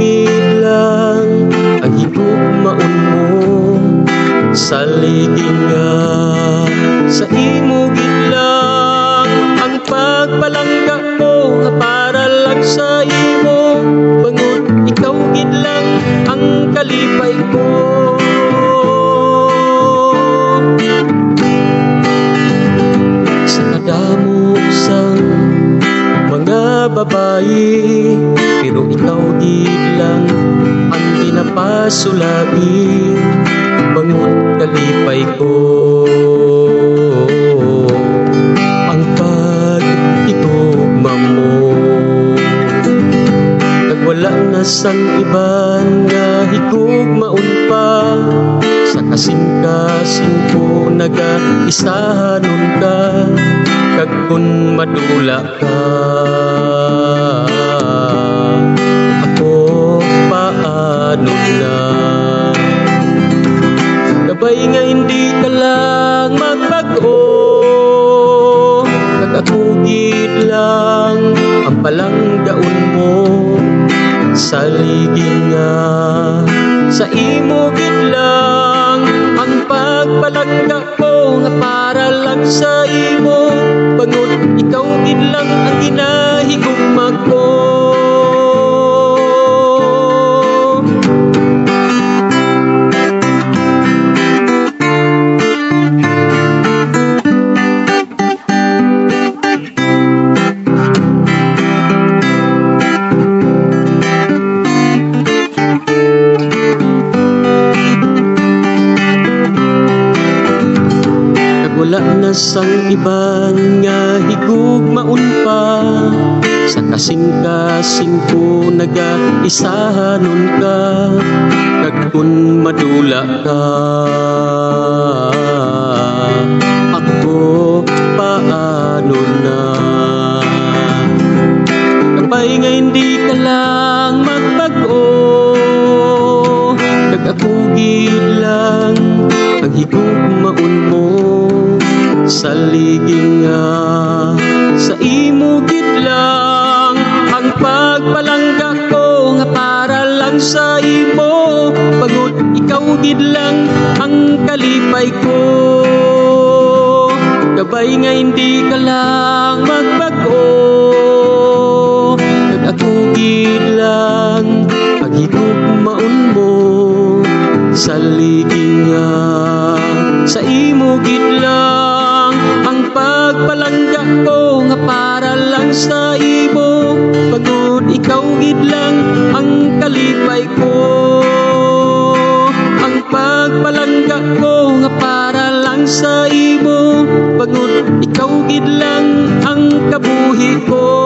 gid lang ang higugmaon mo. Saligin nga sa imo gid lang ang pagpalangga ko, nga para lang sa imo. Bangod ikaw gid lang ang kalipay ko. Sa kadamo sang mga babae, pero ikaw gid lang ang ginapasulabi. Bangod kalipay ko ang pag-igugma mo. Nagwala na sang iban nga higugmaon pa, sa kasing-kasing ko nagaisahanon ka. Kag kun madula ka, ako paano na? Gabay nga hindi ka lang magbago, kag ako gid lang ang palanggaon mo. Saligin nga sa imo gid lang ang pagpalangga ko, nga para lang sa imo. Bangod ikaw gid lang ang ginahigugma ko. Wala na sang iban nga higugmaon pa, sa kasing-kasing ko nagaisahanon ka. Kag kun madula ka, ako paano na? Kapay nga hindi ka lang magbago, kag ako gid lang ang higugmaon mo. Saligin nga sa imo gid lang ang pagpalangga ko, nga para lang sa imo. Bangod ikaw gid lang ang kalipay ko. Gabay nga hindi ka lang magbago, kag ako gid lang ang higugmaon mo. Saligin nga sa imo gid lang ang pagpalangga ko, nga para lang sa imo. Bangod ikaw gid lang ang kalipay ko. Ang pagpalangga ko, nga para lang sa imo. Bangod ikaw gid lang ang kabuhi ko.